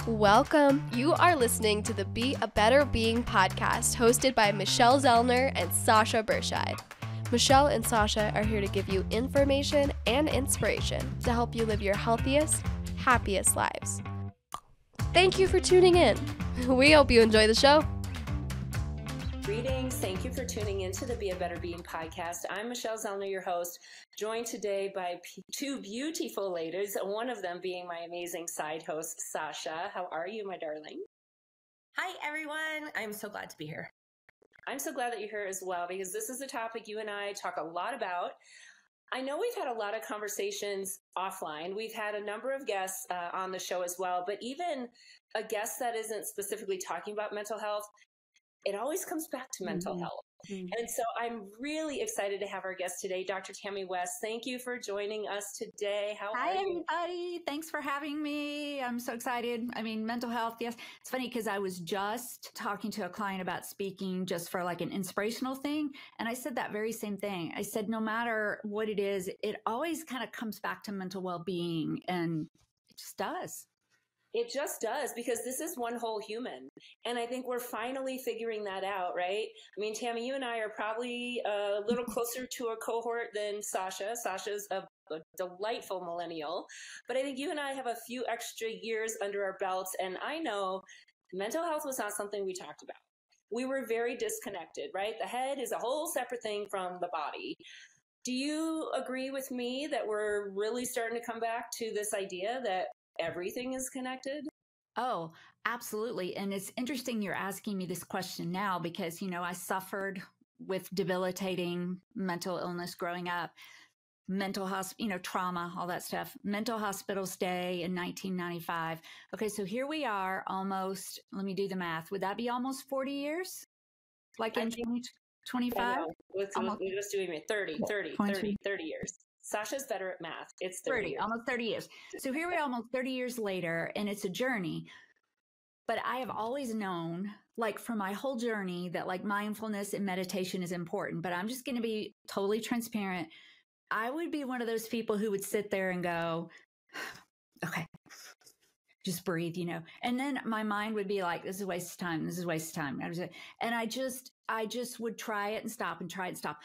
Welcome. You are listening to the Be a Better Being podcast hosted by Michelle Zellner and Sasha Berscheid. Michelle and Sasha are here to give you information and inspiration to help you live your healthiest, happiest lives. Thank you for tuning in. We hope you enjoy the show. Greetings. Thank you for tuning in to the Be a Better Being podcast. I'm Michelle Zellner, your host, joined today by two beautiful ladies, one of them being my amazing side host, Sasha. How are you, my darling? Hi, everyone. I'm so glad to be here. I'm so glad that you're here as well, because this is a topic you and I talk a lot about. I know we've had a lot of conversations offline. We've had a number of guests on the show as well, but even a guest that isn't specifically talking about mental health, it always comes back to mental health. And so I'm really excited to have our guest today, Dr. Tami West. Thank you for joining us today. How are you? Hi, everybody. Thanks for having me. I'm so excited. I mean, mental health, yes. It's funny because I was just talking to a client about speaking just for like an inspirational thing. And I said that very same thing. I said, no matter what it is, it always kind of comes back to mental well-being, and it just does. It just does, because this is one whole human. And I think we're finally figuring that out, right? I mean, Tami, you and I are probably a little closer to a cohort than Sasha. Sasha's a delightful millennial. But I think you and I have a few extra years under our belts. And I know mental health was not something we talked about. We were very disconnected, right? The head is a whole separate thing from the body. Do you agree with me that we're really starting to come back to this idea that everything is connected? Oh, absolutely. And it's interesting you're asking me this question now because, I suffered with debilitating mental illness growing up, trauma, all that stuff, mental hospital stay in 1995. Okay. So here we are almost, let me do the math. Would that be almost 40 years? Like in 2025? We're just doing it 30 years. Sasha's better at math. It's 30 years. Almost 30 years. So here we are almost 30 years later, and it's a journey. But I have always known, like for my whole journey, that like mindfulness and meditation is important. But I'm just going to be totally transparent. I would be one of those people who would sit there and go, okay, just breathe, and then my mind would be like, this is a waste of time. This is a waste of time. And I just would try it and stop and try it and stop.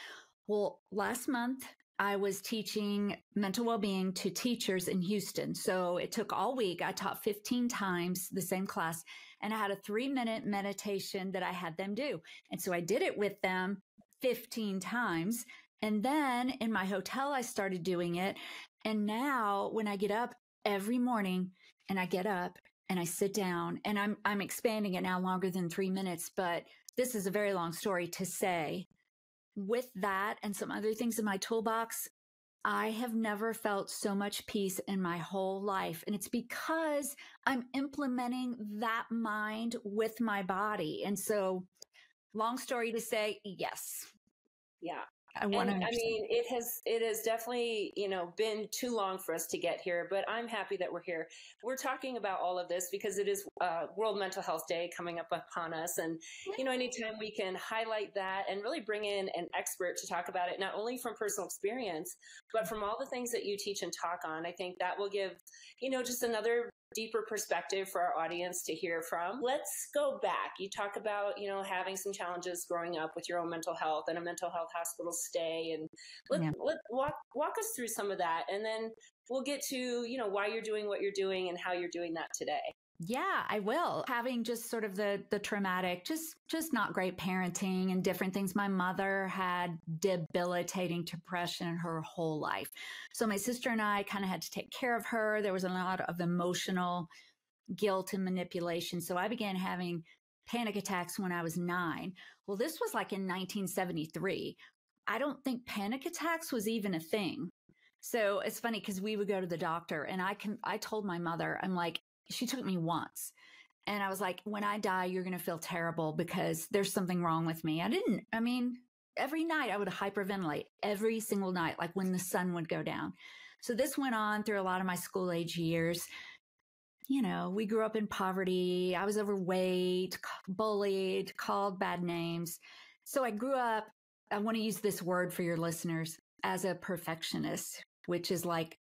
Well, last month, I was teaching mental well-being to teachers in Houston. So it took all week. I taught 15 times the same class, and I had a 3-minute meditation that I had them do. And so I did it with them 15 times. And then in my hotel, I started doing it. And now when I get up every morning and I get up and I sit down, and I'm expanding it now longer than 3 minutes, but this is a very long story to say, with that and some other things in my toolbox, I have never felt so much peace in my whole life. And it's because I'm implementing that mind with my body. And so, long story to say, yes. Yeah. I mean, it has definitely, been too long for us to get here, but I'm happy that we're here. We're talking about all of this because it is World Mental Health Day coming up upon us. And, anytime we can highlight that and really bring in an expert to talk about it, not only from personal experience, but from all the things that you teach and talk on, I think that will give, just another deeper perspective for our audience to hear from. Let's go back. You talk about, having some challenges growing up with your own mental health and a mental health hospital stay. And walk us through some of that. And then we'll get to, why you're doing what you're doing and how you're doing that today. Yeah, I will. Having just sort of the traumatic, just not great parenting and different things. My mother had debilitating depression her whole life. So my sister and I kind of had to take care of her. There was a lot of emotional guilt and manipulation. So I began having panic attacks when I was 9. Well, this was like in 1973. I don't think panic attacks was even a thing. So it's funny because we would go to the doctor, and I told my mother, I'm like, she took me once, and I was like, when I die, you're going to feel terrible because there's something wrong with me. Every night I would hyperventilate every single night, like when the sun would go down. So this went on through a lot of my school age years. We grew up in poverty. I was overweight, bullied, called bad names. So I grew up, I want to use this word for your listeners, as a perfectionist, which is like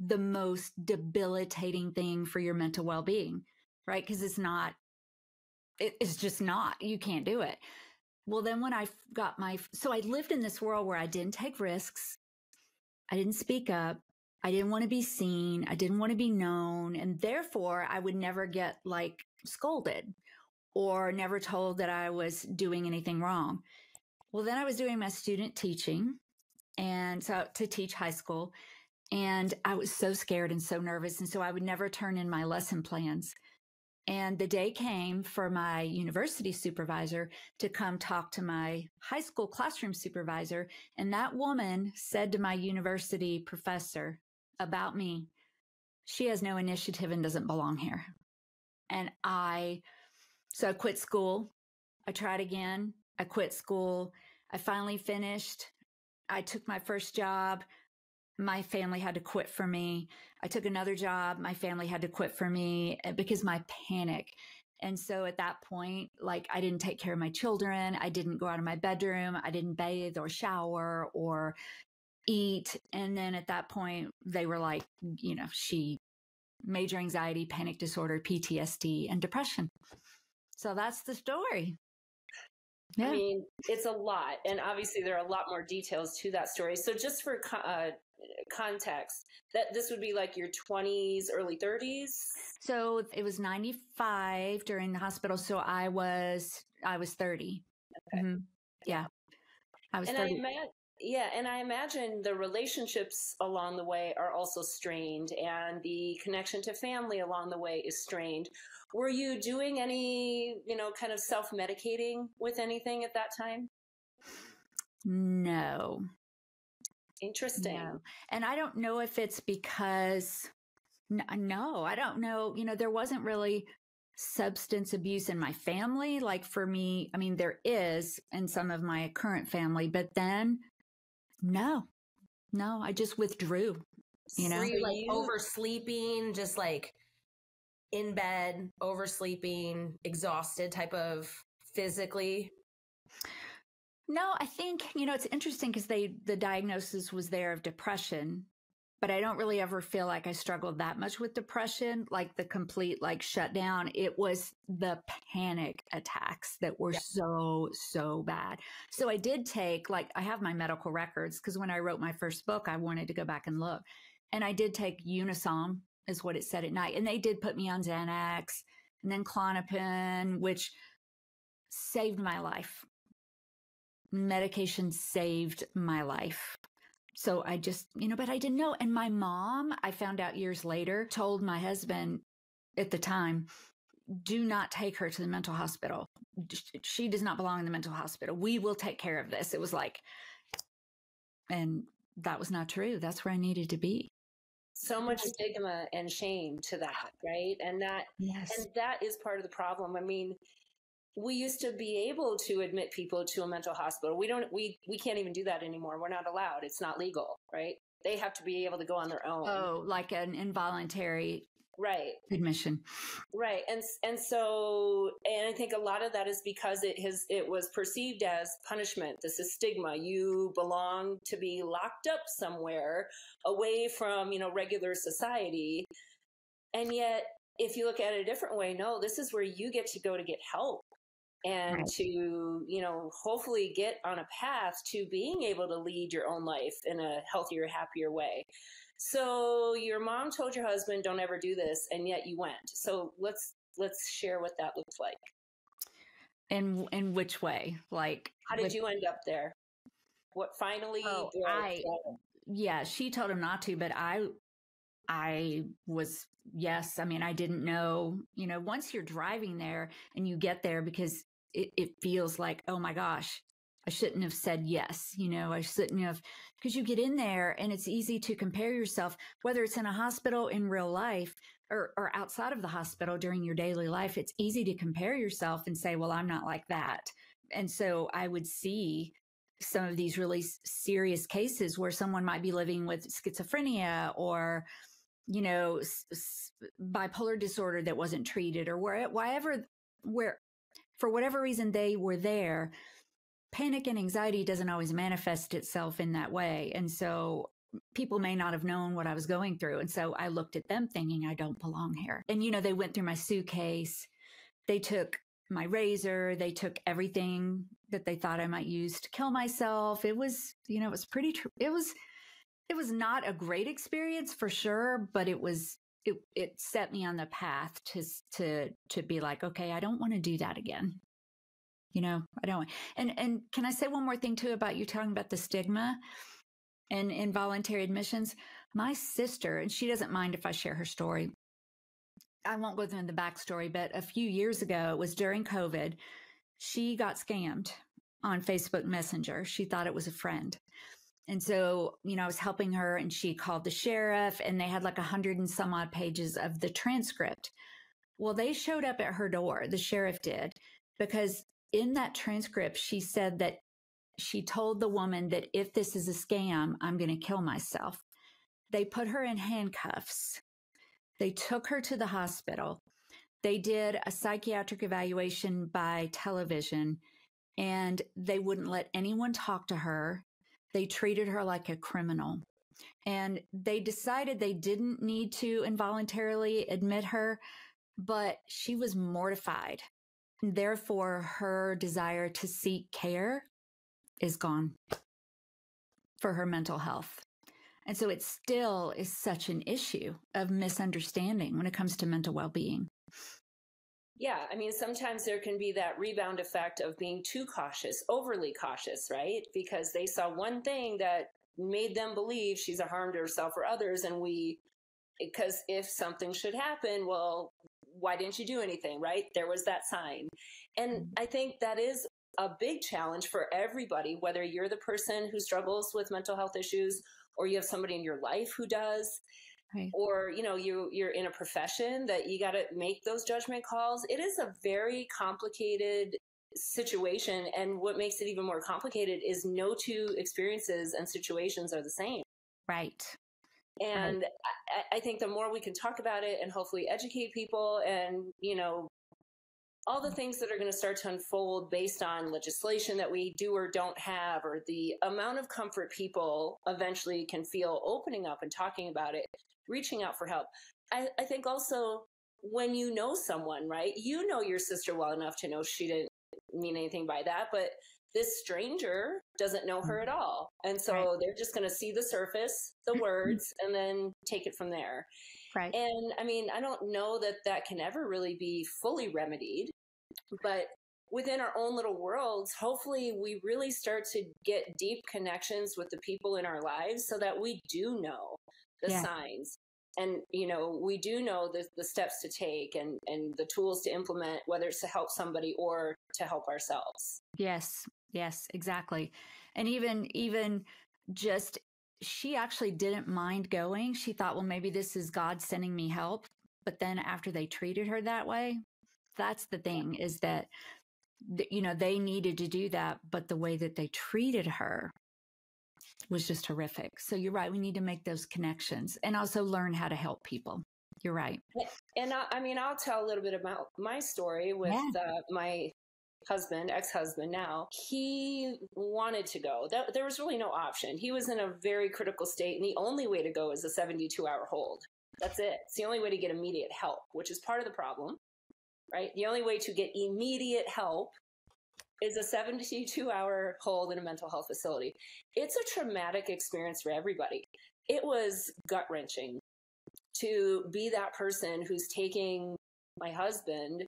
the most debilitating thing for your mental well-being. right? Because it's just not, you can't do it. Well, then when I got so I lived in this world where I didn't take risks. I didn't speak up. I didn't want to be seen. I didn't want to be known. And therefore I would never get like scolded or never told that I was doing anything wrong. Well, then I was doing my student teaching, and so to teach high school, and I was so scared and so nervous. And so I would never turn in my lesson plans. And the day came for my university supervisor to come talk to my high school classroom supervisor. And that woman said to my university professor about me, she has no initiative and doesn't belong here. And so I quit school. I tried again. I quit school. I finally finished. I took my first job. My family had to quit for me. I took another job. My family had to quit for me because my panic. And so at that point, like I didn't take care of my children. I didn't go out of my bedroom. I didn't bathe or shower or eat. And then at that point, they were like, she major anxiety, panic disorder, PTSD, and depression. So that's the story. Yeah. I mean, it's a lot. And obviously there are a lot more details to that story. So just for context, that this would be like your 20s, early 30s. So it was 95 during the hospital. So I was 30. Okay. Mm-hmm. Yeah. I was 30. And I imagine the relationships along the way are also strained, and the connection to family along the way is strained. Were you doing any, kind of self-medicating with anything at that time? No. Interesting. No. And I don't know if it's because, no, I don't know. There wasn't really substance abuse in my family. Like for me, I mean, there is in some of my current family, but then no, I just withdrew, Were you like oversleeping, just like in bed, oversleeping, exhausted type of physically? No, I think, it's interesting because the diagnosis was there of depression, but I don't really ever feel like I struggled that much with depression, like the complete shutdown. It was the panic attacks that were so bad. So I did take, I have my medical records because when I wrote my first book, I wanted to go back and look. And I did take Unisom is what it said at night. And they did put me on Xanax and then Klonopin, which saved my life. Medication saved my life. So I just, but I didn't know. And my mom, I found out years later, told my husband at the time, do not take her to the mental hospital. She does not belong in the mental hospital. We will take care of this. It was and that was not true. That's where I needed to be. So much stigma and shame to that, right? And that is part of the problem. I mean, we used to be able to admit people to a mental hospital. We can't even do that anymore. We're not allowed. It's not legal, right? They have to be able to go on their own. Oh, like an involuntary admission. Right. And I think a lot of that is because it was perceived as punishment. This is stigma. You belong to be locked up somewhere away from, regular society. And yet, if you look at it a different way, no, this is where you get to go to get help. And to, hopefully get on a path to being able to lead your own life in a healthier, happier way. So your mom told your husband, don't ever do this. And yet you went. So let's share what that looked like. In which way? How did you end up there? What finally? She told him not to, but I was, yes. I mean, I didn't know, once you're driving there and you get there, because it feels like, oh my gosh, I shouldn't have said yes. I shouldn't have, because you get in there and it's easy to compare yourself, whether it's in a hospital in real life or outside of the hospital during your daily life. It's easy to compare yourself and say, well, I'm not like that. And so I would see some of these really serious cases where someone might be living with schizophrenia or bipolar disorder that wasn't treated, or where for whatever reason they were there. Panic and anxiety doesn't always manifest itself in that way. And so people may not have known what I was going through. And so I looked at them thinking, I don't belong here. And, they went through my suitcase. They took my razor. They took everything that they thought I might use to kill myself. It was, it was pretty, it was not a great experience for sure, but it set me on the path to be like, okay, I don't want to do that again. I don't. And can I say one more thing too about you talking about the stigma and involuntary admissions? My sister, and she doesn't mind if I share her story. I won't go into the backstory, but a few years ago, it was during COVID, she got scammed on Facebook Messenger. She thought it was a friend. And so, I was helping her and she called the sheriff and they had like 100 and some odd pages of the transcript. Well, they showed up at her door. The sheriff did, because in that transcript, she said that she told the woman that if this is a scam, I'm going to kill myself. They put her in handcuffs. They took her to the hospital. They did a psychiatric evaluation by television and they wouldn't let anyone talk to her. They treated her like a criminal. And they decided they didn't need to involuntarily admit her, but she was mortified. Therefore, her desire to seek care is gone for her mental health. And so it still is such an issue of misunderstanding when it comes to mental well-being. Yeah, sometimes there can be that rebound effect of being too cautious, overly cautious, right? Because they saw one thing that made them believe she's a harm to herself or others. And because if something should happen, well, why didn't you do anything, right? There was that sign. And I think that is a big challenge for everybody, whether you're the person who struggles with mental health issues or you have somebody in your life who does. Right. Or, you're in a profession that you got to make those judgment calls. It is a very complicated situation. And what makes it even more complicated is no two experiences and situations are the same. Right. And right. I think the more we can talk about it and hopefully educate people and, all the things that are going to start to unfold based on legislation that we do or don't have, or the amount of comfort people eventually can feel opening up and talking about it, reaching out for help. I think also when you know someone, right, your sister well enough to know she didn't mean anything by that, but this stranger doesn't know her at all. And so right. They're just going to see the surface, the words, and then take it from there. Right. And I don't know that can ever really be fully remedied, but within our own little worlds, hopefully we really start to get deep connections with the people in our lives so that we do know the signs. And, we do know the steps to take and the tools to implement, whether it's to help somebody or to help ourselves. Yes, exactly. And even just, she actually didn't mind going. She thought, well, maybe this is God sending me help. But then after they treated her that way, that's the thing, is that, they needed to do that. But the way that they treated her was just horrific. So you're right. We need to make those connections and also learn how to help people. You're right. And I'll tell a little bit about my story with my husband, ex-husband now. He wanted to go. There was really no option. He was in a very critical state, and the only way to go is a 72-hour hold. That's it. It's the only way to get immediate help, which is part of the problem, right? The only way to get immediate help is a 72-hour hold in a mental health facility. It's a traumatic experience for everybody. It was gut-wrenching to be that person who's taking my husband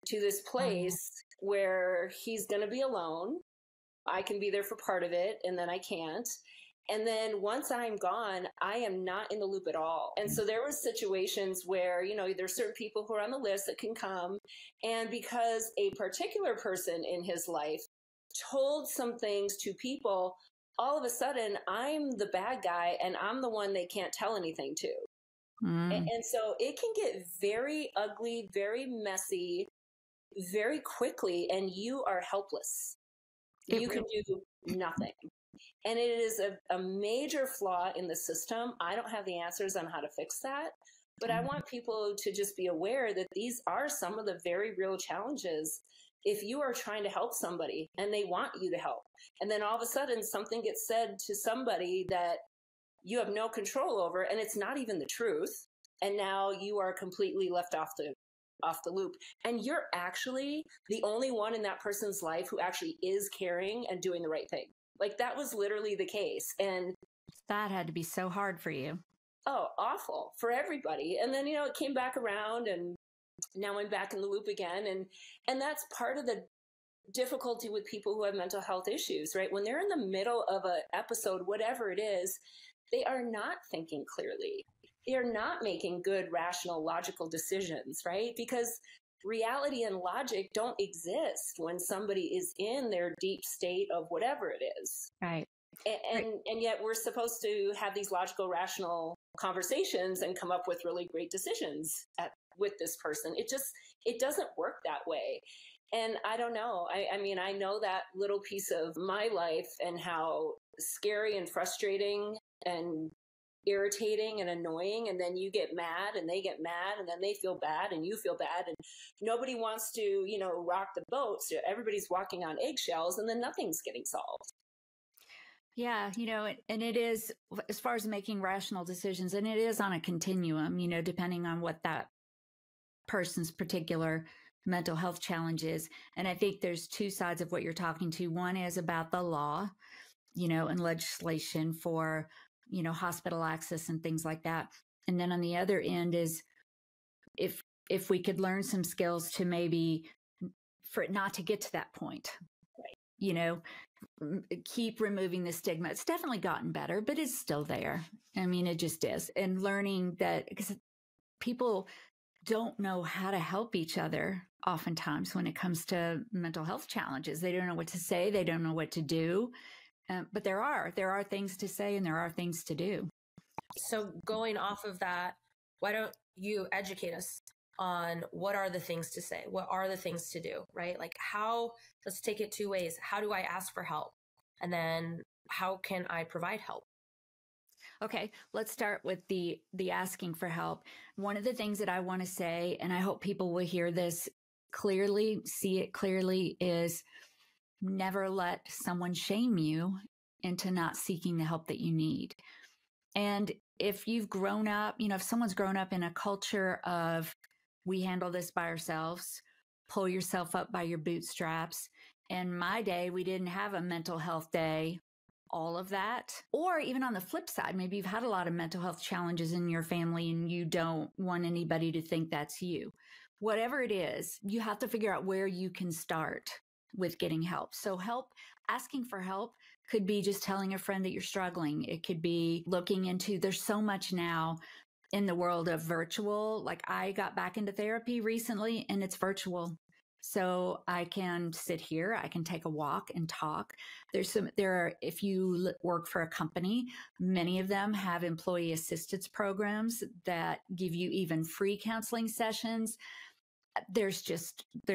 to this place where he's going to be alone. I can be there for part of it, and then I can't. And then once I'm gone, I am not in the loop at all. And so there were situations where, there's certain people who are on the list that can come. And because a particular person in his life told some things to people, all of a sudden I'm the bad guy and I'm the one they can't tell anything to. And so it can get very ugly, very messy, very quickly, and you are helpless. You can do nothing. And it is a major flaw in the system. I don't have the answers on how to fix that, but I want people to just be aware that these are some of the very real challenges. If you are trying to help somebody and they want you to help, and then all of a sudden something gets said to somebody that you have no control over, and it's not even the truth. And now you are completely left off the loop. And you're actually the only one in that person's life who actually is caring and doing the right thing. Like, that was literally the case. And that had to be so hard for you. Oh, awful for everybody. And then, it came back around, and now I'm back in the loop again. And that's part of the difficulty with people who have mental health issues, right? When they're in the middle of an episode, whatever it is, they are not thinking clearly. They are not making good, rational, logical decisions, right? Because reality and logic don't exist when somebody is in their deep state of whatever it is. Right. And yet we're supposed to have these logical, rational conversations and come up with really great decisions with this person. It doesn't work that way. And I don't know. I mean, I know that little piece of my life and how scary and frustrating and irritating and annoying. And then you get mad and they get mad, and then they feel bad and you feel bad, and nobody wants to, rock the boat. So everybody's walking on eggshells, and then nothing's getting solved. Yeah, and it is, as far as making rational decisions, and it is on a continuum, depending on what that person's particular mental health challenge is. And I think there's two sides of what you're talking to. One is about the law, and legislation for, hospital access and things like that. And then on the other end is if we could learn some skills to maybe for it not to get to that point, right. Keep removing the stigma. It's definitely gotten better, but it's still there. I mean, it just is. And learning that, because people don't know how to help each other oftentimes when it comes to mental health challenges. They don't know what to say. They don't know what to do. But there are things to say and there are things to do. So going off of that, why don't you educate us on what are the things to say? What are the things to do, right? Like let's take it two ways. How do I ask for help? And then how can I provide help? Okay, let's start with the asking for help. One of the things that I want to say, and I hope people will hear this clearly, see it clearly, is never let someone shame you into not seeking the help that you need. And if you've grown up, if someone's grown up in a culture of we handle this by ourselves, pull yourself up by your bootstraps. In my day, we didn't have a mental health day, all of that. Or even on the flip side, maybe you've had a lot of mental health challenges in your family and you don't want anybody to think that's you. Whatever it is, you have to figure out where you can start with getting help. So asking for help could be just telling a friend that you're struggling. It could be looking into, there's so much now in the world of virtual. Like I got back into therapy recently and it's virtual. So I can sit here, I can take a walk and talk. If you work for a company, many of them have employee assistance programs that give you even free counseling sessions. There's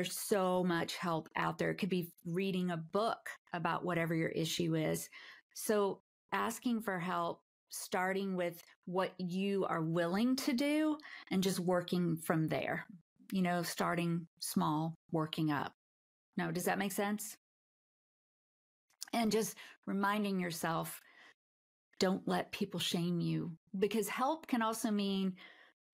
so much help out there. It could be reading a book about whatever your issue is. So asking for help, starting with what you are willing to do and just working from there, starting small, working up. No, does that make sense? And just reminding yourself, don't let people shame you, because help can also mean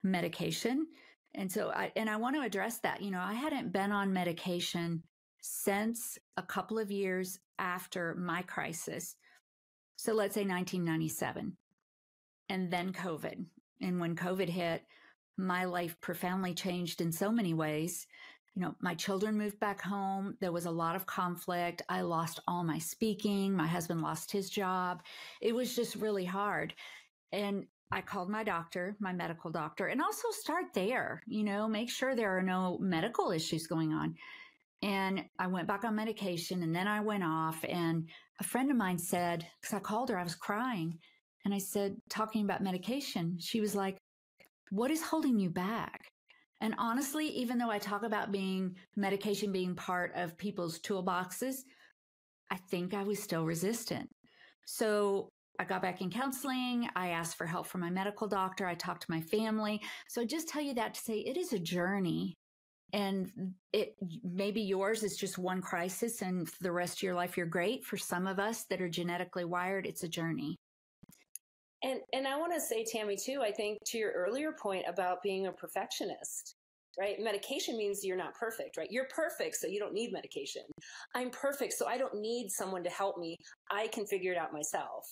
medication. And so I want to address that. I hadn't been on medication since a couple of years after my crisis. So let's say 1997, and then COVID. And when COVID hit, my life profoundly changed in so many ways. My children moved back home. There was a lot of conflict. I lost all my speaking. My husband lost his job. It was just really hard. And I called my doctor, my medical doctor, and also start there, make sure there are no medical issues going on. And I went back on medication, and then I went off, and a friend of mine said, because I called her, I was crying. And I said, talking about medication, she was like, what is holding you back? And honestly, even though I talk about medication being part of people's toolboxes, I think I was still resistant. So I got back in counseling. I asked for help from my medical doctor. I talked to my family. So I just tell you that to say it is a journey, and maybe yours is just one crisis and for the rest of your life, you're great. For some of us that are genetically wired, it's a journey. And I want to say, Tami, too, I think to your earlier point about being a perfectionist, right? Medication means you're not perfect, right? You're perfect, so you don't need medication. I'm perfect, so I don't need someone to help me. I can figure it out myself.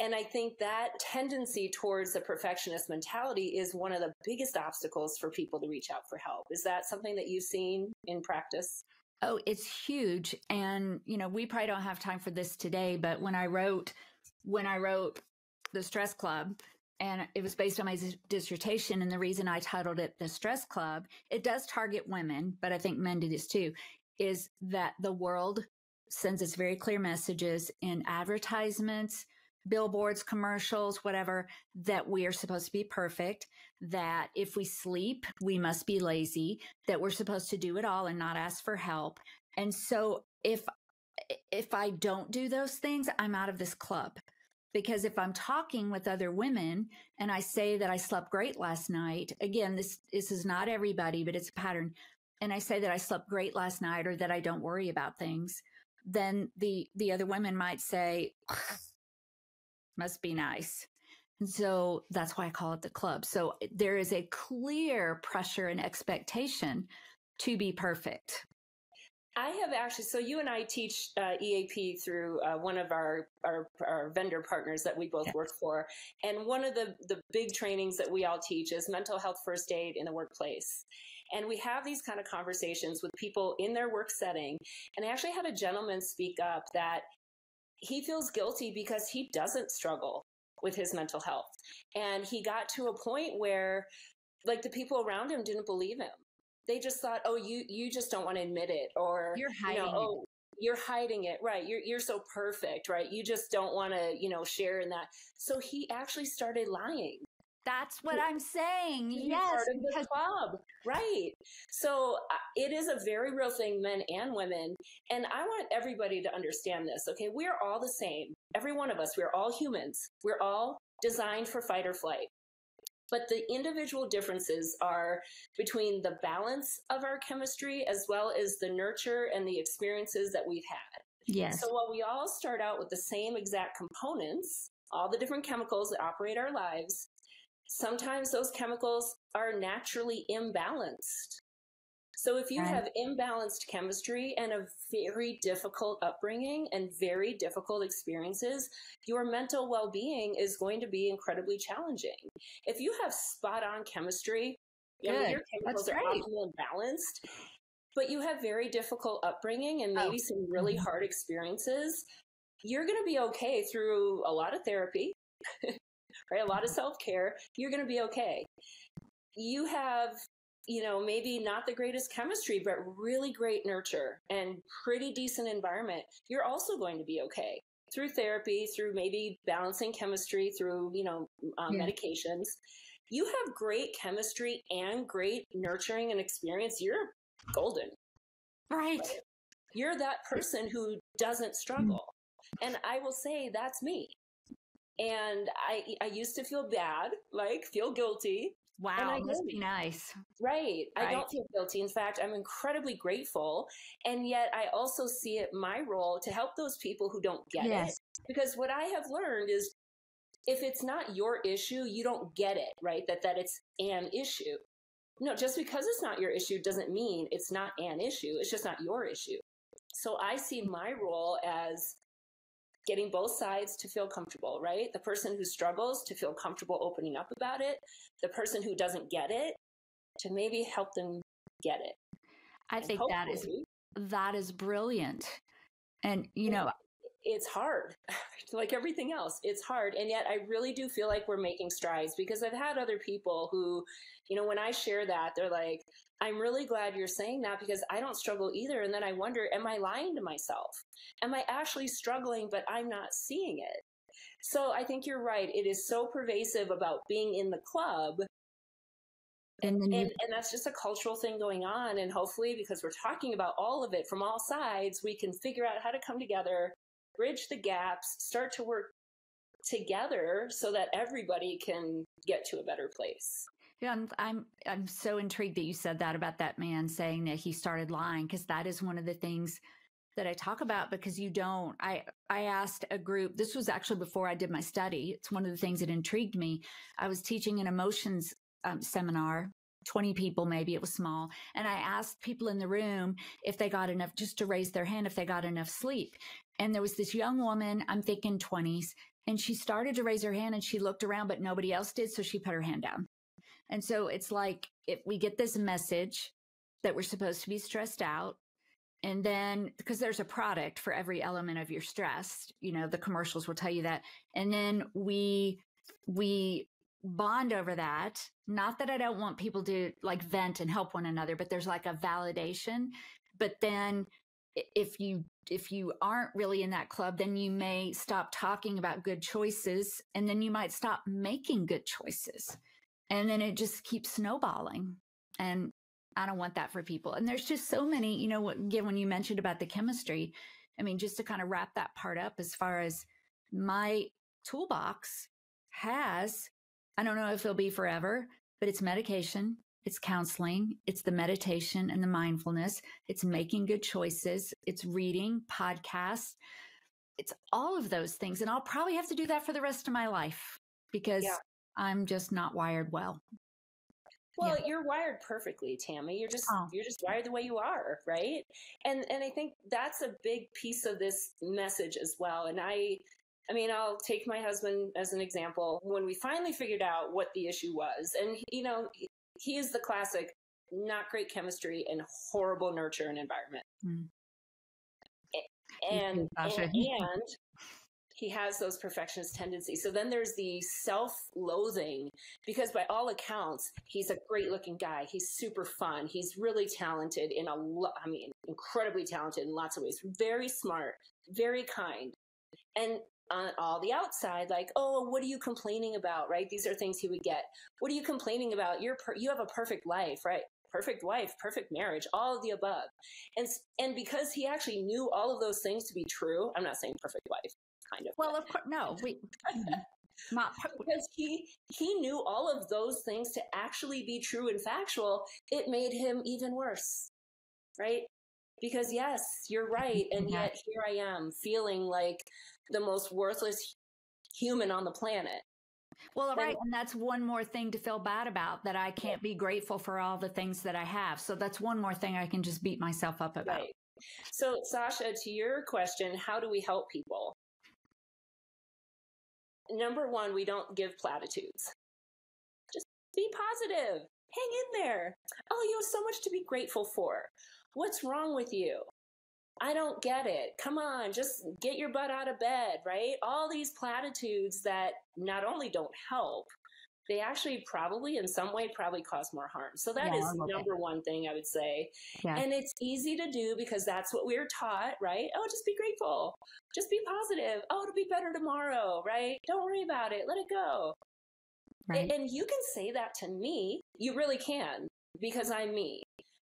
And I think that tendency towards the perfectionist mentality is one of the biggest obstacles for people to reach out for help. Is that something that you've seen in practice? Oh, it's huge. And, we probably don't have time for this today, but when I wrote The Stress Club, and it was based on my dissertation, and the reason I titled it The Stress Club, it does target women, but I think men do this too, is that the world sends us very clear messages in advertisements, billboards, commercials, whatever, that we are supposed to be perfect, that if we sleep, we must be lazy, that we're supposed to do it all and not ask for help. And so if I don't do those things, I'm out of this club. Because if I'm talking with other women and I say that I slept great last night, again, this is not everybody, but it's a pattern. And I say that I slept great last night or that I don't worry about things, then the other women might say, must be nice. And so that's why I call it the club. So there is a clear pressure and expectation to be perfect. I have actually, so you and I teach EAP through one of our vendor partners that we both work for. And one of the big trainings that we all teach is mental health first aid in the workplace. And we have these kind of conversations with people in their work setting. And I actually had a gentleman speak up that he feels guilty because he doesn't struggle with his mental health. And he got to a point where like the people around him didn't believe him. They just thought, oh, you just don't want to admit it, or you're hiding it. You're hiding it, right? You're so perfect, right? You just don't want to, share in that. So he actually started lying. That's what I'm saying. Yes, part of the club, right? So it is a very real thing, men and women. And I want everybody to understand this. Okay, we are all the same. Every one of us. We're all humans. We're all designed for fight or flight. But the individual differences are between the balance of our chemistry as well as the nurture and the experiences that we've had. Yes. So while we all start out with the same exact components, all the different chemicals that operate our lives, sometimes those chemicals are naturally imbalanced. So if you have imbalanced chemistry and a very difficult upbringing and very difficult experiences, your mental well-being is going to be incredibly challenging. If you have spot on chemistry, your chemicals are optimal and balanced, but you have very difficult upbringing and maybe some really hard experiences, you're going to be okay through a lot of therapy, right? A lot of self-care. You're going to be okay. You have maybe not the greatest chemistry, but really great nurture and pretty decent environment. You're also going to be okay through therapy, through maybe balancing chemistry, through, medications. You have great chemistry and great nurturing and experience. You're golden. Right. You're that person who doesn't struggle. And I will say that's me. And I used to feel bad, feel guilty. Wow, must be nice. Right. I don't feel guilty. In fact, I'm incredibly grateful. And yet I also see it my role to help those people who don't get it. Because what I have learned is if it's not your issue, you don't get it, right? That it's an issue. No, just because it's not your issue doesn't mean it's not an issue. It's just not your issue. So I see my role as getting both sides to feel comfortable, right? The person who struggles to feel comfortable opening up about it. The person who doesn't get it to maybe help them get it. I think that is brilliant. And, it's hard, like everything else. It's hard. And yet I really do feel like we're making strides because I've had other people who, when I share that, they're like, I'm really glad you're saying that because I don't struggle either. And then I wonder, am I lying to myself? Am I actually struggling, but I'm not seeing it? So I think you're right. It is so pervasive about being in the club. And that's just a cultural thing going on. And hopefully, because we're talking about all of it from all sides, we can figure out how to come together, bridge the gaps, start to work together so that everybody can get to a better place. Yeah, I'm so intrigued that you said that about that man saying that he started lying, because that is one of the things that I talk about because I asked a group, this was actually before I did my study. It's one of the things that intrigued me. I was teaching an emotions seminar, 20 people, maybe it was small. And I asked people in the room if they got enough, just to raise their hand, if they got enough sleep. And there was this young woman, I'm thinking 20s, and she started to raise her hand and she looked around, but nobody else did. So she put her hand down. And so it's like, if we get this message that we're supposed to be stressed out, and then because there's a product for every element of your stress, the commercials will tell you that. And then we bond over that. Not that I don't want people to like vent and help one another, but there's like a validation. But then if you aren't really in that club, then you may stop talking about good choices, and then you might stop making good choices. And then it just keeps snowballing. And I don't want that for people. And there's just so many, again, when you mentioned about the chemistry, I mean, just to kind of wrap that part up, as far as my toolbox has, I don't know if it'll be forever, but it's medication, it's counseling, it's the meditation and the mindfulness, it's making good choices, it's reading, podcasts, it's all of those things. And I'll probably have to do that for the rest of my life because I'm just not wired well. Well, you're wired perfectly, Tami. You're just wired the way you are, right? And I think that's a big piece of this message as well. And I mean, I'll take my husband as an example. When we finally figured out what the issue was, and he is the classic not great chemistry and horrible nurture and environment. Mm. And he has those perfectionist tendencies. So then there's the self-loathing, because by all accounts, he's a great looking guy. He's super fun. He's really talented incredibly talented in lots of ways. Very smart, very kind. And on all the outside, like, oh, what are you complaining about? Right? These are things he would get. What are you complaining about? You have a perfect life, right? Perfect wife, perfect marriage, all of the above. And because he actually knew all of those things to be true, I'm not saying perfect wife. Kind of. Well, of course, no, not because he knew all of those things to actually be true and factual. It made him even worse, right? Because yes, you're right, and yet here I am feeling like the most worthless human on the planet. Well, right, and that's one more thing to feel bad about, that I can't be grateful for all the things that I have. So that's one more thing I can just beat myself up about. Right. So, Sasha, to your question, how do we help people? Number one, we don't give platitudes. Just be positive. Hang in there. Oh, you have so much to be grateful for. What's wrong with you? I don't get it. Come on, just get your butt out of bed, right? All these platitudes that not only don't help, they actually probably in some way cause more harm. So that is number one thing I would say. Yeah. And it's easy to do because that's what we're taught, right? Oh, just be grateful. Just be positive. Oh, it'll be better tomorrow, right? Don't worry about it. Let it go. Right. And you can say that to me. You really can, because I'm me.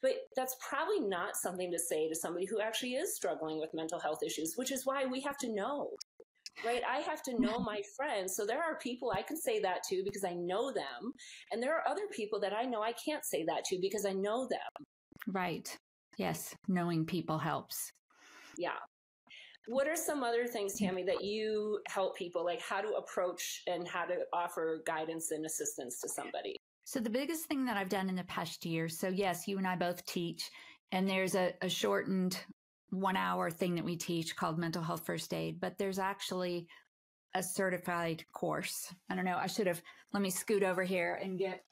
But that's probably not something to say to somebody who actually is struggling with mental health issues, which is why we have to know. Right. I have to know my friends. So there are people I can say that to because I know them. And there are other people that I know I can't say that to because I know them. Right. Yes. Knowing people helps. Yeah. What are some other things, Tami, that you help people, like how to approach and how to offer guidance and assistance to somebody? So the biggest thing that I've done in the past year, so yes, you and I both teach, and there's a shortened 1 hour thing that we teach called Mental Health First Aid, but there's actually a certified course. I don't know. Let me scoot over here and get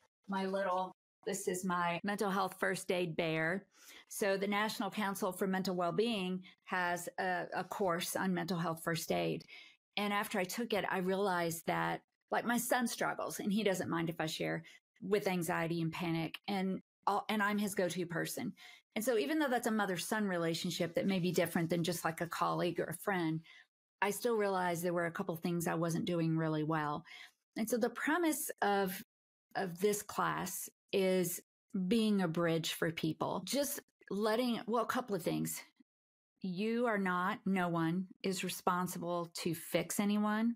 this is my Mental Health First Aid bear. So the National Council for Mental Wellbeing has a course on mental health first aid. And after I took it, I realized that like my son struggles, and he doesn't mind if I share, with anxiety and panic, and I'm his go-to person. And so even though that's a mother-son relationship that may be different than just like a colleague or a friend, I still realized there were a couple things I wasn't doing really well. And so the premise of this class is being a bridge for people, just a couple of things. No one is responsible to fix anyone,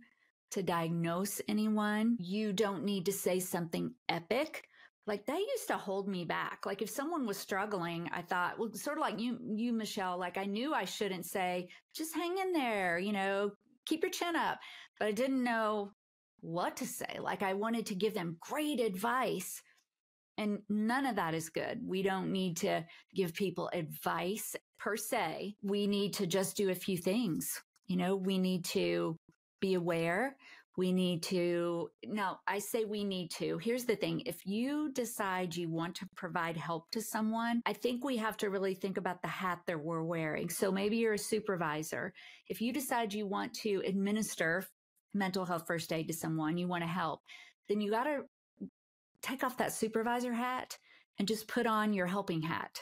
to diagnose anyone. You don't need to say something epic like they used to hold me back. Like if someone was struggling, I thought, well, sort of like you, Michelle, like I knew I shouldn't say, just hang in there, keep your chin up, but I didn't know what to say. Like I wanted to give them great advice, and none of that is good. We don't need to give people advice per se. We need to just do a few things. We need to be aware. We need to, no, I say we need to. Here's the thing. If you decide you want to provide help to someone, I think we have to really think about the hat that we're wearing. So maybe you're a supervisor. If you decide you want to administer mental health first aid to someone, you want to help, then you got to take off that supervisor hat and just put on your helping hat.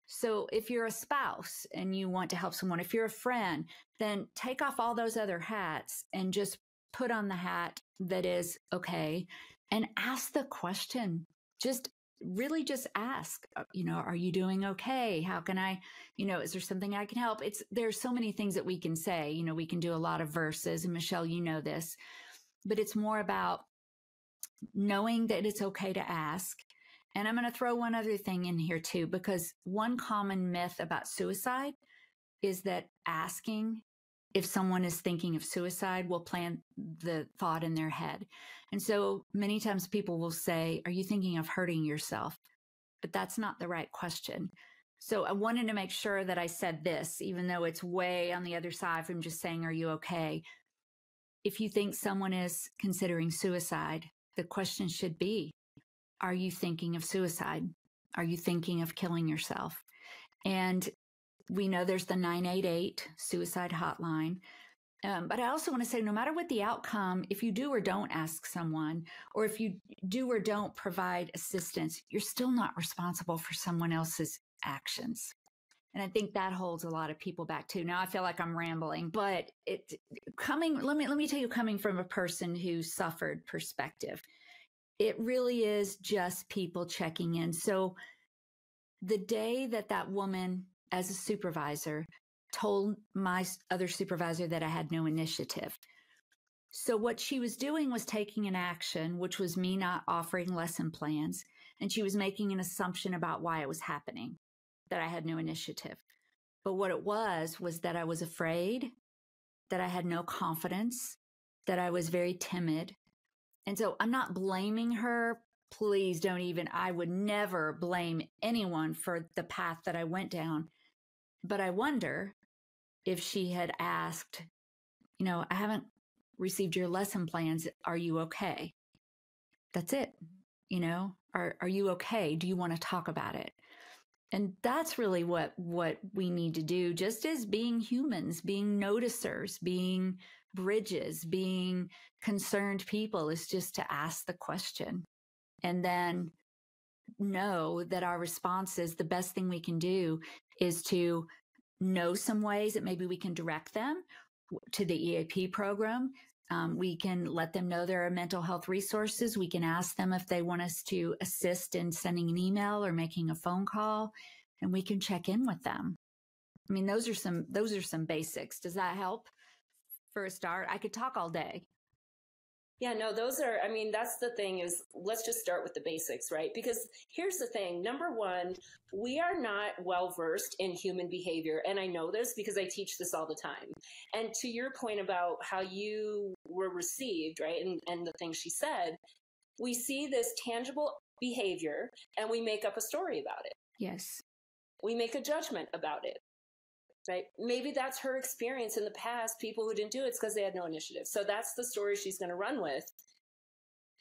So if you're a spouse and you want to help someone, if you're a friend, then take off all those other hats and just put on the hat that is okay and ask the question. Just ask, are you doing okay? How can I, is there something I can help? There's so many things that we can say, we can do a lot of verses, and Michelle, you know this, but it's more about knowing that it's okay to ask. And I'm going to throw one other thing in here too, because one common myth about suicide is that asking if someone is thinking of suicide will plant the thought in their head. And so many times people will say, are you thinking of hurting yourself? But that's not the right question. So I wanted to make sure that I said this, even though it's way on the other side from just saying, are you okay? If you think someone is considering suicide, the question should be, are you thinking of suicide? Are you thinking of killing yourself? And we know there's the 988 suicide hotline. But I also want to say, no matter what the outcome, if you do or don't ask someone, or if you do or don't provide assistance, you're still not responsible for someone else's actions. And I think that holds a lot of people back too. Now I feel like I'm rambling, but let me tell you, coming from a person who suffered perspective, it really is just people checking in. So the day that woman as a supervisor told my other supervisor that I had no initiative. So what she was doing was taking an action, which was me not offering lesson plans. And she was making an assumption about why it was happening, that I had no initiative. But what it was that I was afraid, that I had no confidence, that I was very timid. And so I'm not blaming her. Please don't even, I would never blame anyone for the path that I went down. But I wonder if she had asked, I haven't received your lesson plans. Are you okay? That's it. Are you okay? Do you want to talk about it? And that's really what we need to do, just as being humans, being noticers, being bridges, being concerned people, is just to ask the question and then know that our response is the best thing we can do is to know some ways that maybe we can direct them to the EAP program. We can let them know there are mental health resources. We can ask them if they want us to assist in sending an email or making a phone call, and we can check in with them. I mean, those are some basics. Does that help for a start? I could talk all day. Yeah, no, that's the thing is, let's just start with the basics, right? Because here's the thing. Number one, we are not well-versed in human behavior. And I know this because I teach this all the time. And to your point about how you were received, right? And the things she said, we see this tangible behavior and we make up a story about it. Yes. We make a judgment about it. Right? Maybe that's her experience in the past. People who didn't do it's because they had no initiative. So that's the story she's going to run with,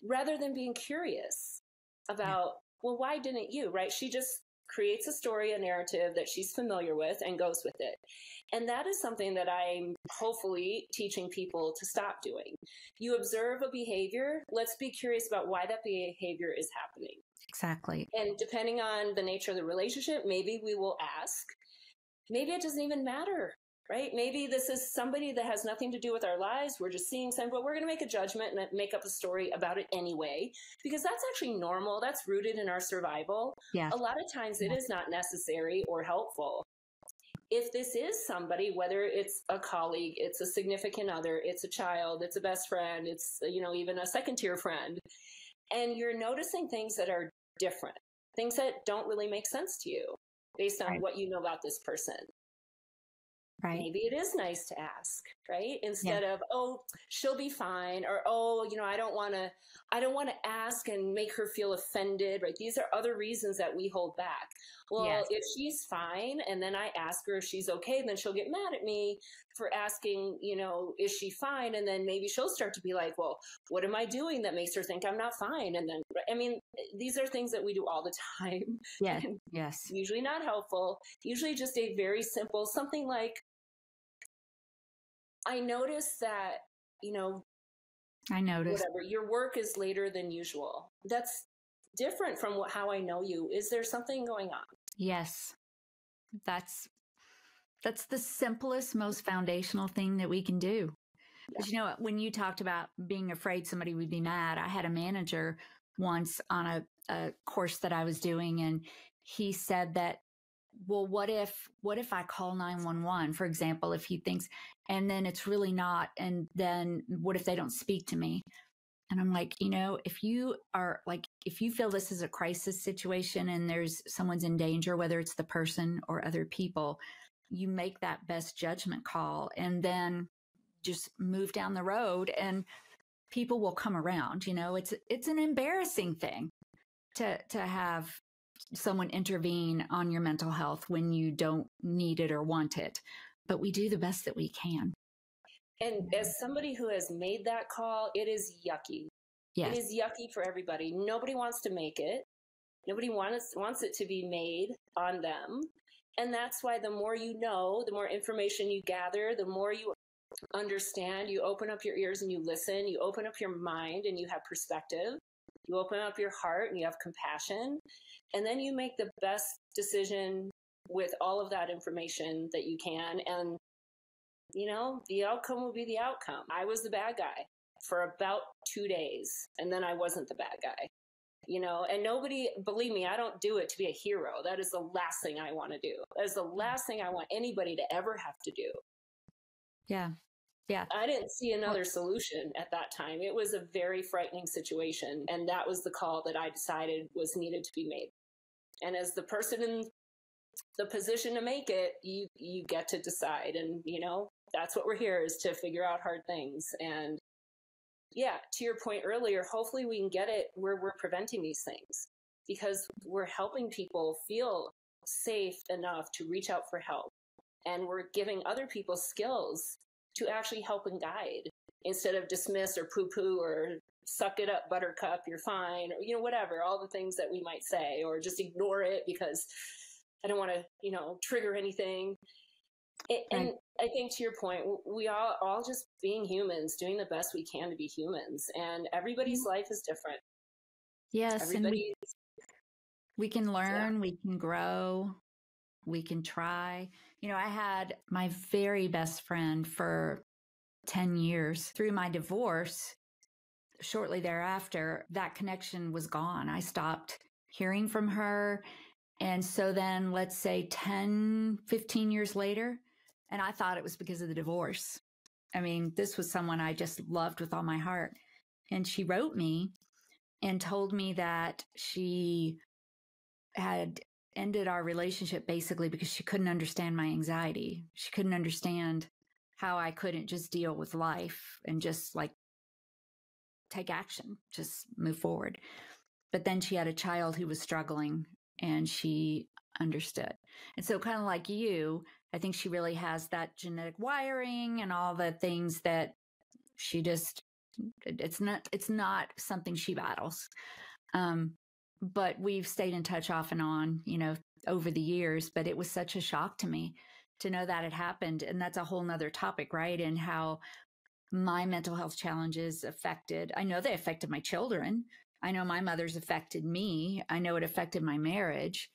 rather than being curious about, well, why didn't you? Right? She just creates a story, a narrative that she's familiar with and goes with it. And that is something that I'm hopefully teaching people to stop doing. You observe a behavior. Let's be curious about why that behavior is happening. Exactly. And depending on the nature of the relationship, maybe we will ask. Maybe it doesn't even matter, right? Maybe this is somebody that has nothing to do with our lives. We're just seeing something, but we're going to make a judgment and make up a story about it anyway, because that's actually normal. That's rooted in our survival. Yeah. A lot of times it is not necessary or helpful. If this is somebody, whether it's a colleague, it's a significant other, it's a child, it's a best friend, it's, even a second tier friend, and you're noticing things that are different, things that don't really make sense to you based on what you know about this person. Right. Maybe it is nice to ask, right? Instead of, oh, she'll be fine, or, oh, I don't want to ask and make her feel offended, right? These are other reasons that we hold back. Well, if she's fine and then I ask her if she's okay, then she'll get mad at me for asking, is she fine? And then maybe she'll start to be like, well, what am I doing that makes her think I'm not fine? And then, these are things that we do all the time. Yes. Usually not helpful, usually just a very simple, something like, I noticed that, whatever, your work is later than usual. That's different from how I know you. Is there something going on? Yes. That's the simplest, most foundational thing that we can do. Because, when you talked about being afraid somebody would be mad, I had a manager once on a course that I was doing, and he said that, well, what if I call 911, for example, if he thinks, and then it's really not, and then what if they don't speak to me? And I'm like, if you feel this is a crisis situation and there's someone's in danger, whether it's the person or other people, you make that best judgment call and then just move down the road and people will come around. It's an embarrassing thing to have someone intervene on your mental health when you don't need it or want it, but we do the best that we can. And as somebody who has made that call, it is yucky. Yes. It is yucky for everybody. Nobody wants to make it. Nobody wants it to be made on them. And that's why the more you know, the more information you gather, the more you understand, you open up your ears and you listen, you open up your mind and you have perspective, you open up your heart and you have compassion, and then you make the best decision with all of that information that you can. And, the outcome will be the outcome. I was the bad guy for about 2 days, and then I wasn't the bad guy. And nobody, believe me, I don't do it to be a hero. That is the last thing I want to do. That is the last thing I want anybody to ever have to do. Yeah. I didn't see another solution at that time. It was a very frightening situation. And that was the call that I decided was needed to be made. And as the person in the position to make it, you get to decide. And, that's what we're here, is to figure out hard things. And to your point earlier, hopefully we can get it where we're preventing these things, because we're helping people feel safe enough to reach out for help. And we're giving other people skills to actually help and guide, instead of dismiss or poo-poo or suck it up, buttercup, you're fine, or, whatever, all the things that we might say, or just ignore it because I don't want to, trigger anything. And I think to your point, we all just being humans, doing the best we can to be humans, and everybody's life is different. Yes. And we can learn, we can grow, we can try. I had my very best friend for 10 years. Through my divorce, shortly thereafter, that connection was gone. I stopped hearing from her. And so then let's say 10, 15 years later, and I thought it was because of the divorce. This was someone I just loved with all my heart. And she wrote me and told me that she had ended our relationship basically because she couldn't understand my anxiety. She couldn't understand how I couldn't just deal with life and just take action, just move forward. But then she had a child who was struggling and she understood. And so kind of like you, I think she really has that genetic wiring and all the things that she just, it's not something she battles. But we've stayed in touch off and on, over the years, but it was such a shock to me to know that it happened. And that's a whole nother topic, right? And how my mental health challenges I know they affected my children. I know my mother's affected me. I know it affected my marriage.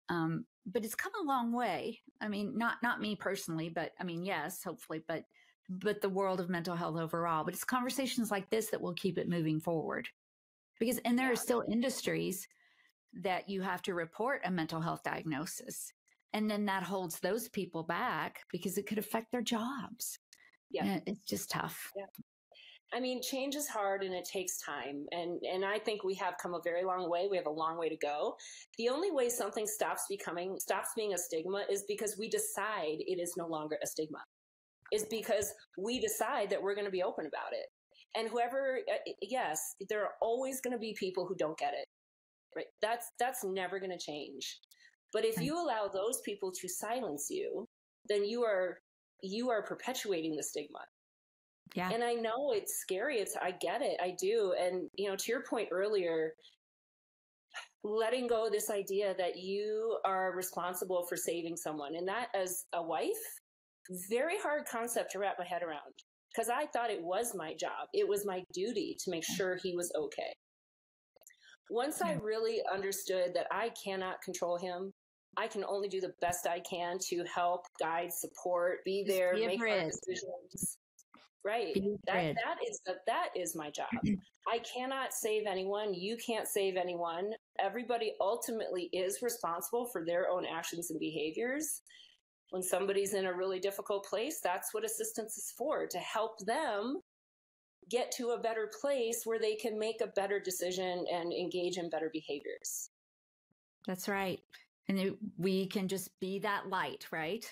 But it's come a long way. Not me personally, but yes, hopefully, but the world of mental health overall. But it's conversations like this that will keep it moving forward. And there are still industries that you have to report a mental health diagnosis. And then that holds those people back because it could affect their jobs. Yeah. And it's just tough. Yeah. I mean, change is hard and it takes time. And I think we have come a very long way. We have a long way to go. The only way something stops being a stigma is because we decide it is no longer a stigma, is because we decide that we're going to be open about it. And whoever, yes, there are always going to be people who don't get it, right? That's never going to change. But if you allow those people to silence you, then you are perpetuating the stigma. Yeah. And I know it's scary. I get it. I do. And, to your point earlier, letting go of this idea that you are responsible for saving someone. And that, as a wife, very hard concept to wrap my head around, because I thought it was my job. It was my duty to make sure he was okay. Once I really understood that I cannot control him, I can only do the best I can to help, guide, support, be there, make hard decisions. Right. That is my job. I cannot save anyone. You can't save anyone. Everybody ultimately is responsible for their own actions and behaviors. When somebody's in a really difficult place, that's what assistance is for, to help them get to a better place where they can make a better decision and engage in better behaviors. That's right. And we can just be that light, right?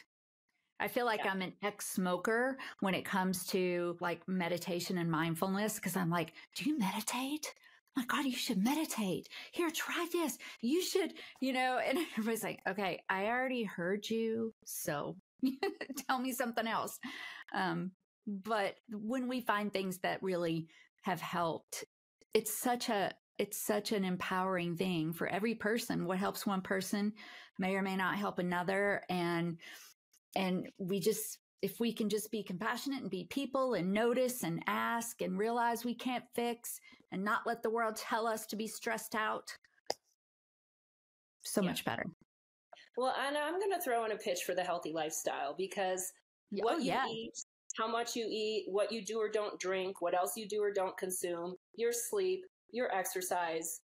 I feel like I'm an ex-smoker when it comes to like meditation and mindfulness, because I'm like, do you meditate? Oh my God, you should meditate. Here, try this. You should, and everybody's like, okay, I already heard you. So tell me something else. But when we find things that really have helped, it's such an empowering thing for every person. What helps one person may or may not help another. And if we can just be compassionate and be people and notice and ask and realize we can't fix and not let the world tell us to be stressed out, so much better. Well, and I'm going to throw in a pitch for the healthy lifestyle, because what you eat, how much you eat, what you do or don't drink, what else you do or don't consume, your sleep, your exercise,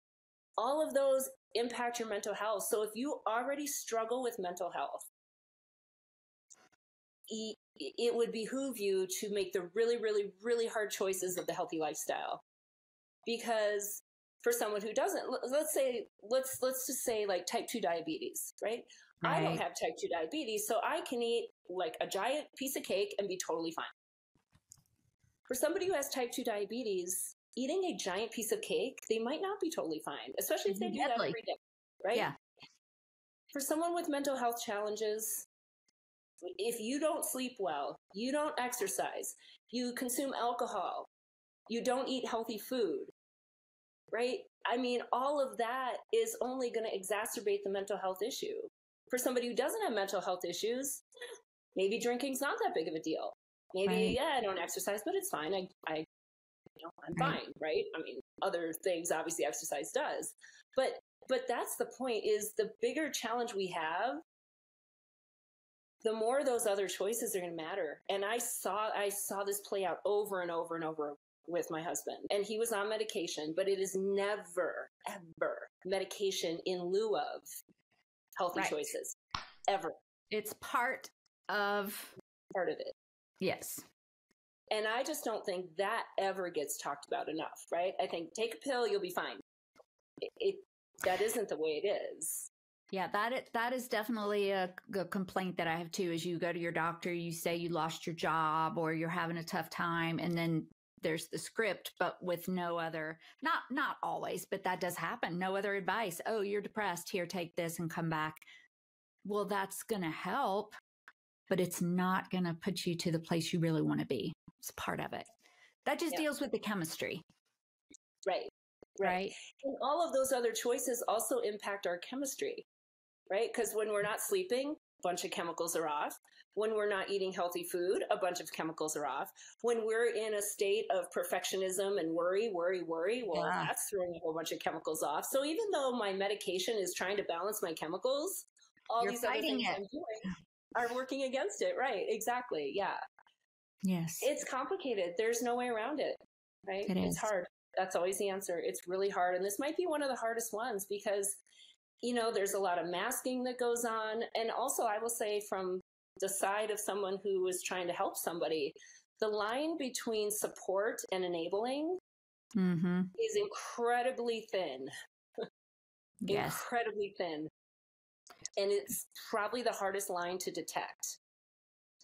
all of those impact your mental health. So if you already struggle with mental health, it would behoove you to make the really, really, really hard choices of the healthy lifestyle. Because for someone who doesn't, let's just say like type 2 diabetes, right? I don't have type 2 diabetes, so I can eat like a giant piece of cake and be totally fine. For somebody who has type 2 diabetes, eating a giant piece of cake, they might not be totally fine, especially if they do that every day, right? Yeah. For someone with mental health challenges, if you don't sleep well, you don't exercise, you consume alcohol, you don't eat healthy food, right? I mean, all of that is only going to exacerbate the mental health issue. For somebody who doesn't have mental health issues, maybe drinking's not that big of a deal. Maybe, I don't exercise, but it's fine. I'm fine, right? I mean, other things, obviously, exercise does. But that's the point, is the bigger challenge we have, the more those other choices are going to matter. And I saw this play out over and over and over with my husband. And he was on medication, but it is never, ever medication in lieu of healthy choices. Ever. It's part of it. Yes. And I just don't think that ever gets talked about enough, right? I think take a pill, you'll be fine. That isn't the way it is. Yeah, that is definitely a complaint that I have too. Is you go to your doctor, you say you lost your job or you're having a tough time, and then there's the script, but with no other, not always, but that does happen. No other advice. Oh, you're depressed. Here, take this and come back. Well, that's going to help, but it's not going to put you to the place you really want to be. It's part of it. That just deals with the chemistry. Right. And all of those other choices also impact our chemistry, right? Because when we're not sleeping, a bunch of chemicals are off. When we're not eating healthy food, a bunch of chemicals are off. When we're in a state of perfectionism and worry, well, that's throwing a whole bunch of chemicals off. So even though my medication is trying to balance my chemicals, all these other things I'm doing are working against it. Right. Exactly. Yeah. Yes. It's complicated. There's no way around it. Right. It's hard. That's always the answer. It's really hard. And this might be one of the hardest ones because, there's a lot of masking that goes on. And also, I will say, from the side of someone who is trying to help somebody, the line between support and enabling is incredibly thin. Yes. Incredibly thin. And it's probably the hardest line to detect.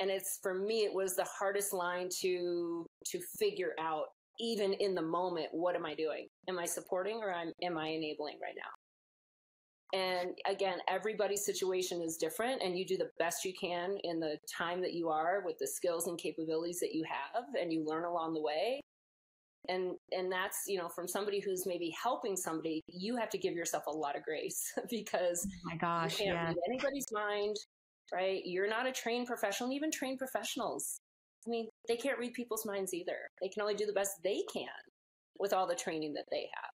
And for me, it was the hardest line to figure out, even in the moment, what am I doing? Am I supporting or am I enabling right now? And again, everybody's situation is different, and you do the best you can in the time that you are with the skills and capabilities that you have, and you learn along the way. And that's, from somebody who's maybe helping somebody, you have to give yourself a lot of grace because oh my gosh, you can't read anybody's mind, right? You're not a trained professional, and even trained professionals. I mean, they can't read people's minds either. They can only do the best they can with all the training that they have.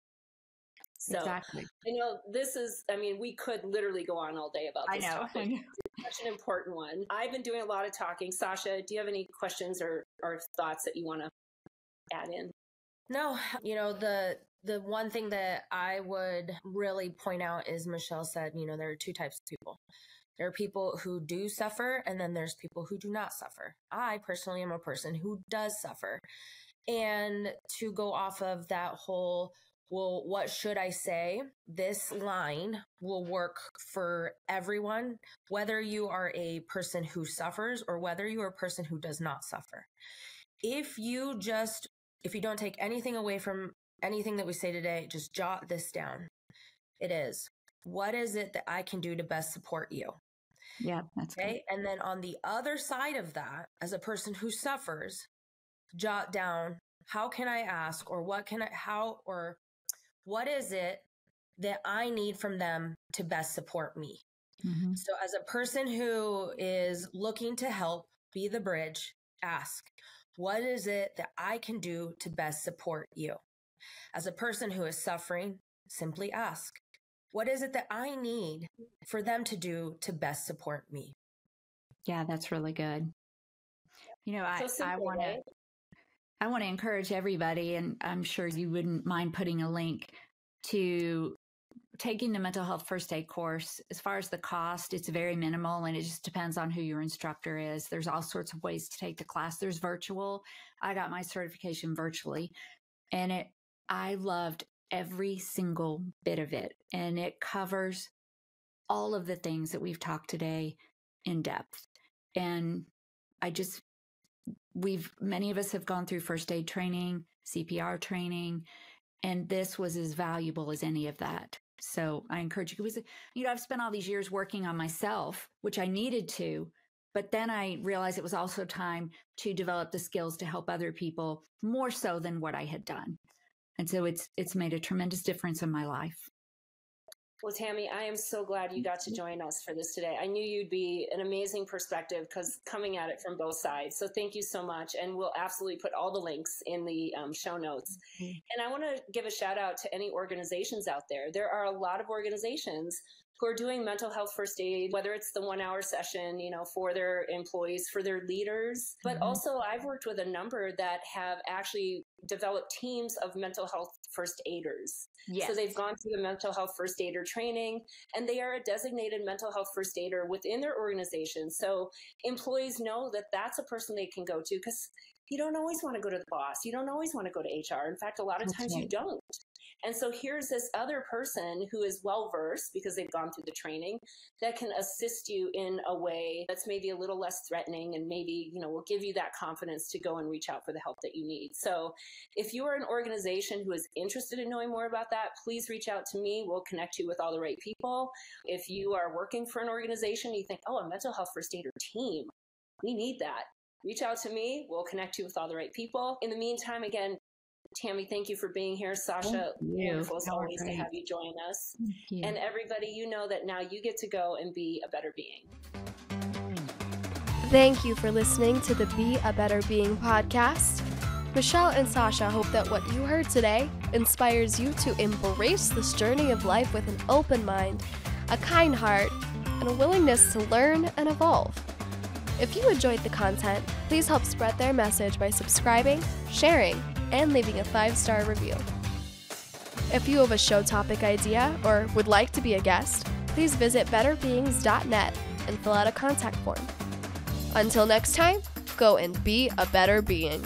So, exactly. We could literally go on all day about this topic. It's such an important one. I've been doing a lot of talking. Sasha, do you have any questions or thoughts that you want to add in? No, the one thing that I would really point out is Michelle said, there are two types of people. There are people who do suffer, and then there's people who do not suffer. I personally am a person who does suffer. And to go off of that whole, well, what should I say? This line will work for everyone, whether you are a person who suffers or whether you are a person who does not suffer. If you don't take anything away from anything that we say today, just jot this down. It is, what is it that I can do to best support you? Yeah, that's okay. Good. And then on the other side of that, as a person who suffers, jot down, how can I ask, or what is it that I need from them to best support me? Mm-hmm. So as a person who is looking to help be the bridge, ask, what is it that I can do to best support you? As a person who is suffering, simply ask, what is it that I need for them to do to best support me? Yeah, that's really good. I want to encourage everybody, and I'm sure you wouldn't mind putting a link to taking the mental health first aid course. As far as the cost, it's very minimal, and it just depends on who your instructor is. There's all sorts of ways to take the class. There's virtual. I got my certification virtually, and I loved every single bit of it. And it covers all of the things that we've talked today in depth. And many of us have gone through first aid training, CPR training, and this was as valuable as any of that. So I encourage you, because, I've spent all these years working on myself, which I needed to, but then I realized it was also time to develop the skills to help other people more so than what I had done. And so it's made a tremendous difference in my life. Well, Tami, I am so glad you got to join us for this today. I knew you'd be an amazing perspective because coming at it from both sides. So thank you so much. And we'll absolutely put all the links in the show notes. And I want to give a shout out to any organizations out there. There are a lot of organizations who are doing mental health first aid, whether it's the 1 hour session, for their employees, for their leaders. But also I've worked with a number that have actually developed teams of mental health first aiders. Yes. So they've gone through the mental health first aider training, and they are a designated mental health first aider within their organization. So employees know that that's a person they can go to, because you don't always want to go to the boss. You don't always want to go to HR. In fact, a lot of times you don't. And so here's this other person who is well-versed because they've gone through the training that can assist you in a way that's maybe a little less threatening, and maybe, will give you that confidence to go and reach out for the help that you need. So if you are an organization who is interested in knowing more about that, please reach out to me. We'll connect you with all the right people. If you are working for an organization, you think, a mental health first aider team, we need that. Reach out to me. We'll connect you with all the right people. In the meantime, again, Tami, thank you for being here. Sasha, wonderful as always to have you join us. And everybody, you know that now you get to go and be a better being. Thank you for listening to the Be a Better Being podcast. Michelle and Sasha hope that what you heard today inspires you to embrace this journey of life with an open mind, a kind heart, and a willingness to learn and evolve. If you enjoyed the content, please help spread their message by subscribing, sharing, and leaving a 5-star review. If you have a show topic idea or would like to be a guest, please visit betterbeings.net and fill out a contact form. Until next time, go and be a better being.